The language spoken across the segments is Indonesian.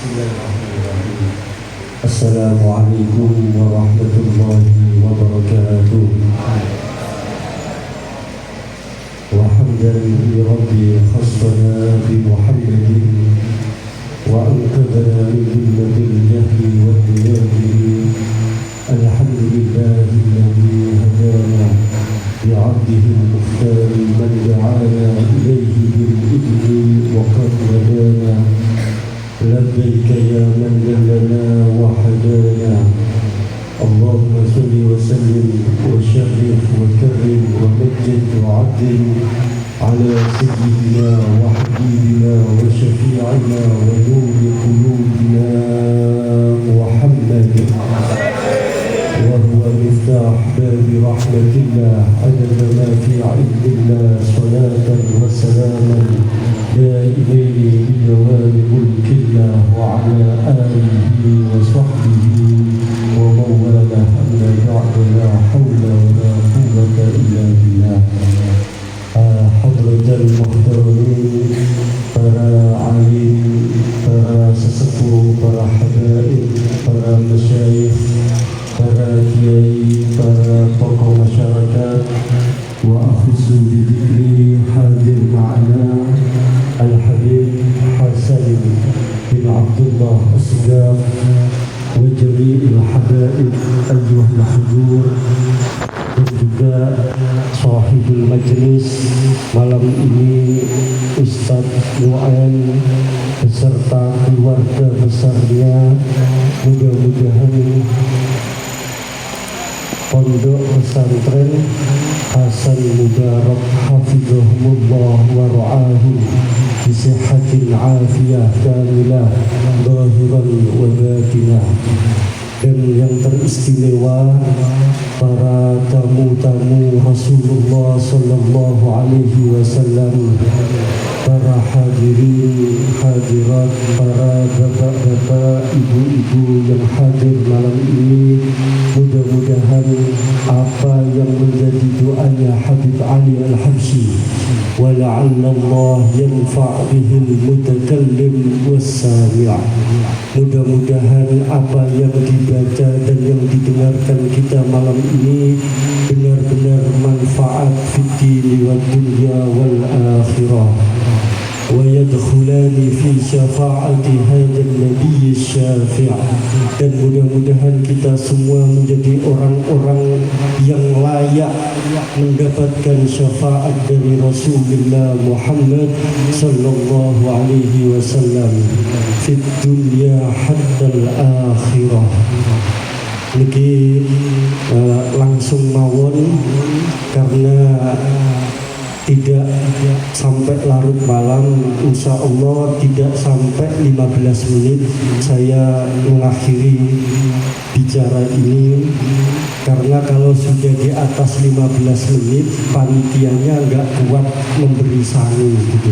Bismillahirrahmanirrahim. Assalamualaikum warahmatullahi wabarakatuh. Wa hamdan li rabbi khassana bi Muhammadin wa anqadhana min dhulmatil jahli wad diyani. Alhamdulillahi alladhi hadana bi 'abdihi al-mukhtar man da'ana ilayhi bil idni wa qad hadana. لبيك يا من دلنا وحدانا اللهم صل وسلم وشرف وكرم ومجد وعدل على سيدنا وحبيبنا وشفيعنا ونور قلوبنا محمد وهو مفتاح باب رحمة الله عدد ما في علم الله صلاة وسلاما دائمين بدوام ملك الله وعلى آله وصحبه ومن والاه أما بعد لا حول ولا قوة إلا بالله. حضرة المحترمين para alim, para sesepuh, para habaib, para masyayikh, para kiai, para tokoh masyarakat, wa akhusu bidikri hadir ma'ana Al-Habib Hasan bin Abdullah As-Sigaf wa jami'il habaib ayyuhal hudur, dan juga sahibul majlis malam ini Ustaz Nu'an beserta keluarga besarnya. Mudah-mudahan Pondok Pesantren Hasan Mubarak hafizahumullah wa ra'ahu bisihatin afiyah kamilah zahiran wa batinah. Dan yang teristimewa para tamu-tamu Rasulullah sallallahu alaihi wasallam, para hadirin hadirat, para bapak-bapak, ibu-ibu yang hadir malam ini. Mudah-mudahan apa yang menjadi doanya Habib Ali Al-Habsyi, wa la'alla Allah yanfa' bihil mutakallim was-sami'. Mudah-mudahan apa yang dibaca dan yang didengarkan kita malam ini benar-benar manfaat fid dini wad dunya wal akhirah. ويدخلان في شفاعة هذا النبي الشافع. Dan mudah-mudahan kita semua menjadi orang-orang yang layak mendapatkan syafaat dari Rasulullah Muhammad sallallahu alaihi wasallam fid dunya hatta al-akhirah. Niki langsung mawon karena tidak sampai larut malam, insya Allah tidak sampai 15 menit saya mengakhiri bicara ini, karena kalau sudah di atas 15 menit panitianya nggak kuat memberi sangu gitu.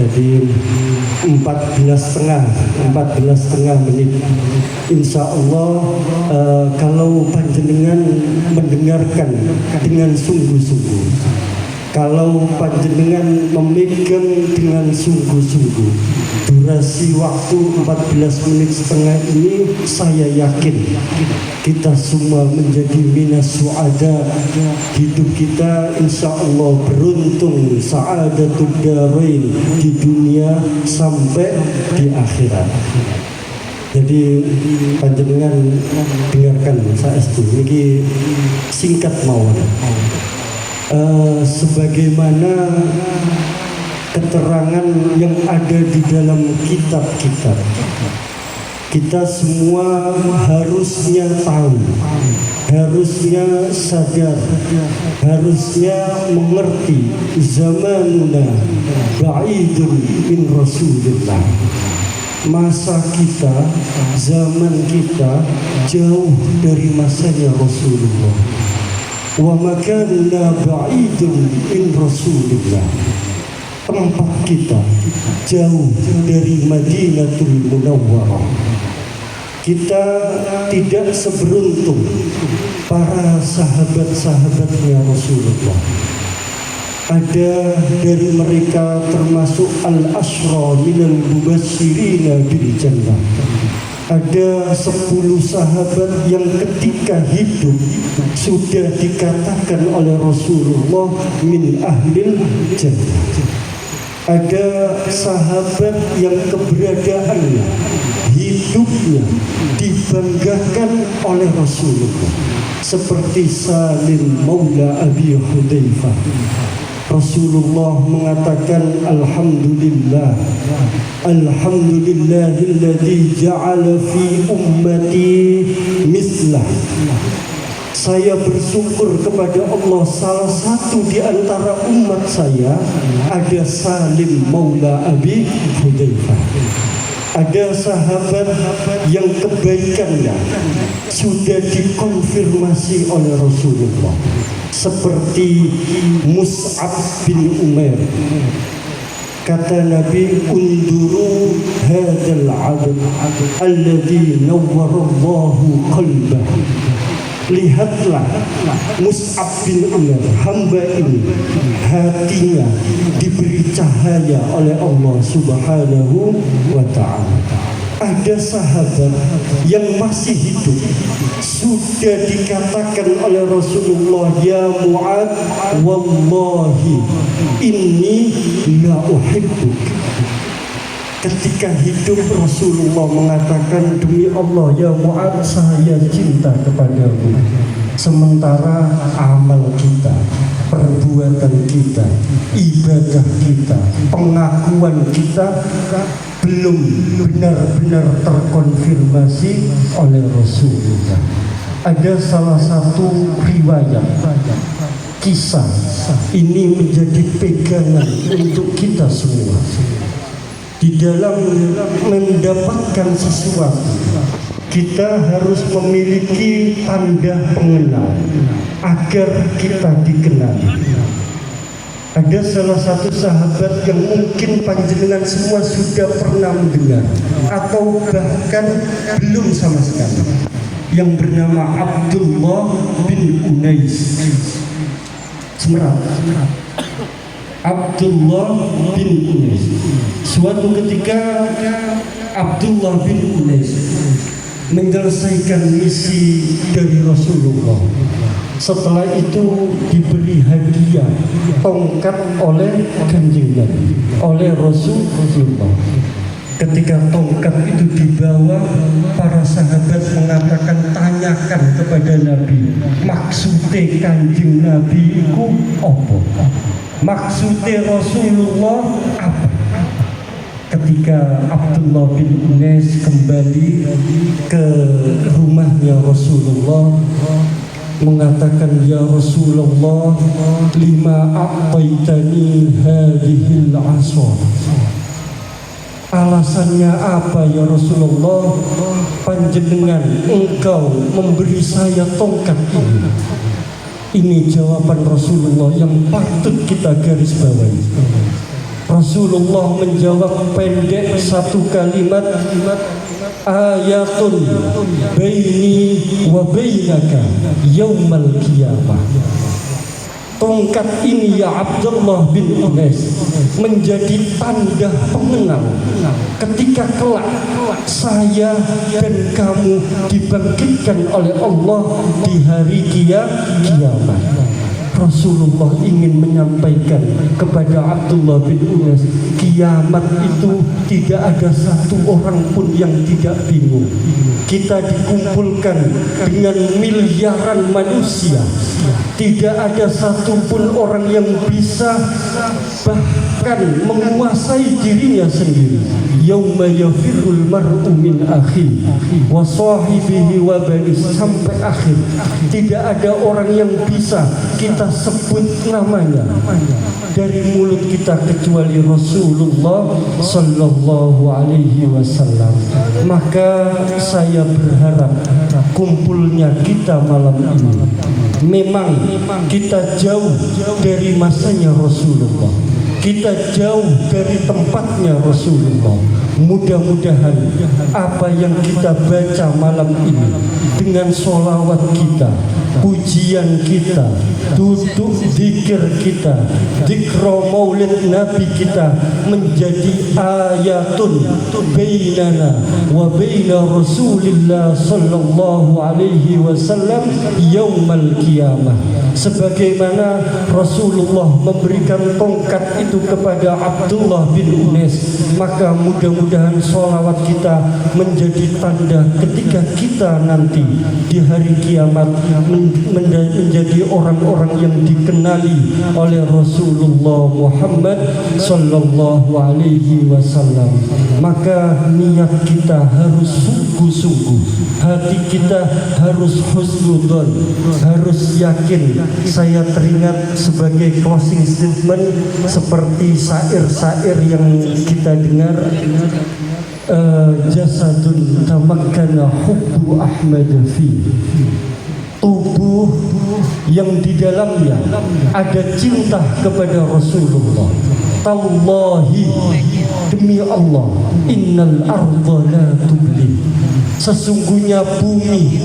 Jadi 14,5 menit insya Allah. Kalau panjenengan mendengarkan dengan sungguh-sungguh, kalau panjenengan memegang dengan sungguh-sungguh durasi waktu 14,5 menit ini, saya yakin kita semua menjadi minas su'ada. Hidup kita insya Allah beruntung, sa'adatul darain, di dunia sampai di akhirat. Jadi panjenengan dengarkan saestu niki singkat mawon. Sebagaimana keterangan yang ada di dalam kitab-kitab, kita semua harusnya tahu, harusnya sadar, harusnya mengerti zamanuna ba'idun min Rasulillah. Masa kita, zaman kita jauh dari masanya Rasulullah. Wa makanna ba'idun min Rasulillah. Tempat kita jauh dari Madinatul Munawwarah. Kita tidak seberuntung para sahabat-sahabatnya Rasulullah. Ada dari mereka termasuk al-ashra minal mubasyirina bil jannah. Ada 10 sahabat yang ketika hidup sudah dikatakan oleh Rasulullah min ahlil jannah. Ada sahabat yang keberadaannya, hidupnya dibanggakan oleh Rasulullah, seperti Salim Maula Abi Hudzaifah. Rasulullah mengatakan alhamdulillah, alhamdulillahilladzi ja'ala fi ummati mislah. Saya bersyukur kepada Allah, salah satu di antara umat saya ada Salim Maula Abi Hudzaifah. Ada sahabat yang kebaikannya sudah dikonfirmasi oleh Rasulullah, seperti Mus'ab bin Umair. Kata Nabi, unduru hadzal 'abd alladzi nawwarallahu qalbahu. Lihatlah Mus'ab bin Umair, hamba ini hatinya diberi cahaya oleh Allah Subhanahu wa ta'ala. Ada sahabat yang masih hidup sudah dikatakan oleh Rasulullah, ya Mu'ad, wallahi inni la uhibbuk. Ketika hidup Rasulullah mengatakan, demi Allah ya Mu'ad, saya cinta kepadamu. Sementara amal kita, perbuatan kita, ibadah kita, pengakuan kita belum benar-benar terkonfirmasi oleh Rasulullah. Ada salah satu riwayat, kisah ini menjadi pegangan untuk kita semua. Di dalam mendapatkan sesuatu, kita harus memiliki tanda pengenal agar kita dikenal. Ada salah satu sahabat yang mungkin panjenengan semua sudah pernah mendengar atau bahkan belum sama sekali, yang bernama Abdullah bin Unais. Semerat. Abdullah bin Unais. Suatu ketika Abdullah bin Unais menyelesaikan misi dari Rasulullah. Setelah itu diberi hadiah tongkat oleh Kanjeng Nabi, oleh Rasulullah. Ketika tongkat itu dibawa, para sahabat mengatakan, tanyakan kepada Nabi, maksudnya Kanjeng Nabi itu apa? Maksudnya Rasulullah apa? Ketika Abdullah bin Unais kembali ke rumahnya Rasulullah, mengatakan, ya Rasulullah, lima a'taitani hadhil 'asha. Alasannya apa ya Rasulullah? Panjenengan engkau memberi saya tongkat ini. Ini jawaban Rasulullah yang patut kita garis bawahi. Rasulullah menjawab pendek satu kalimat, ayatun baini wa bainaka yaumal qiyamah. Tongkat ini ya Abdullah bin Unais menjadi tanda pengenal ketika kelak saya dan kamu dibangkitkan oleh Allah di hari kiamat. Rasulullah ingin menyampaikan kepada Abdullah bin Unais, kiamat itu tidak ada satu orang pun yang tidak bingung. Kita dikumpulkan dengan miliaran manusia, tidak ada satupun orang yang bisa bahkan menguasai dirinya sendiri. Yauma yafirul mar'u min akhihi wa sahibihi wa bani, sampai akhir. Tidak ada orang yang bisa kita sebut namanya dari mulut kita kecuali Rasulullah sallallahu alaihi wasallam. Maka saya berharap kumpulnya kita malam ini, memang kita jauh dari masanya Rasulullah, kita jauh dari tempatnya Rasulullah. Mudah-mudahan apa yang kita baca malam ini dengan sholawat kita, pujian kita, duduk zikir kita, zikro maulid Nabi kita menjadi ayatun bainana wa baina Rasulillah sallallahu alaihi wasallam yaumal qiyamah. Sebagaimana Rasulullah memberikan tongkat itu kepada Abdullah bin Unais, maka mudah-mudahan sholawat kita menjadi tanda ketika kita nanti di hari kiamat menjadi orang-orang yang dikenali oleh Rasulullah Muhammad sallallahu alaihi wasallam. Maka niat kita harus sungguh-sungguh, hati kita harus husnudzon, harus yakin. Saya teringat sebagai closing statement seperti syair-syair yang kita dengar, jasadun tamakkana hubbu Ahmad fi, tubuh yang di dalamnya ada cinta kepada Rasulullah. Tallahi, demi Allah, innal arda la tubli, sesungguhnya bumi,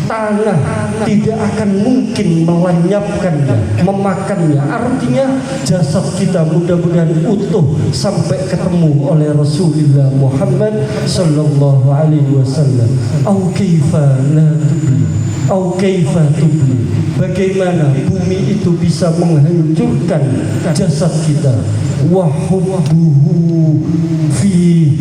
tanah tidak akan mungkin melenyapkannya, memakannya. Artinya jasad kita mudah-mudahan utuh sampai ketemu oleh Rasulullah Muhammad sallallahu alaihi wasallam. Au kaifa la tubli, au kaifa tubli, bagaimana bumi itu bisa menghancurkan jasad kita. Wa hubbuhu fi,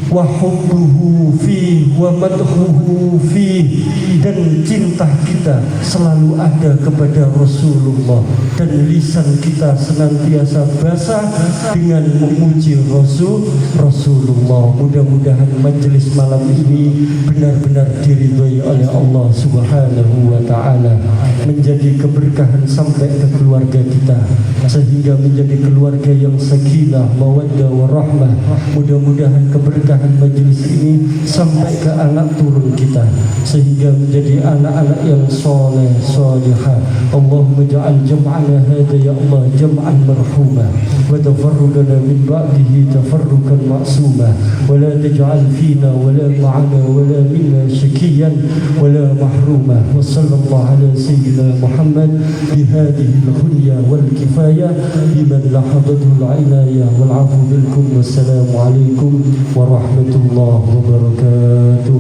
wa hubbuhu fi, wa madhuhu fi, dan cinta kita selalu ada kepada Rasulullah, dan lisan kita senantiasa basah dengan memuji Rasulullah. Mudah-mudahan majelis malam ini benar-benar diridhoi oleh Allah Subhanahu wa ta'ala, menjadi keberkahan sampai ke keluarga kita, sehingga menjadi keluarga yang sakinah, mawaddah warahmah. Mudah-mudahan keberkahan majelis ini sampai ke anak turun kita, sehingga menjadi anak-anak yang soleh solehah. Allahumma ja'al jam'ana hadha ya Allah jam'an marhumah, wa tafarruqana min ba'dihi tafarruqan ma'sumah, wa la taj'al fina wa la ma'ana wa la minna syakiyan wa la mahrumah. Wa sallallahu ala sayyidina Muhammad bihadihi al-hunya wal kifayah biman lahadathu al-inayah wal afu minkum. Wassalamu alaikum warahmatullahi wabarakatuh.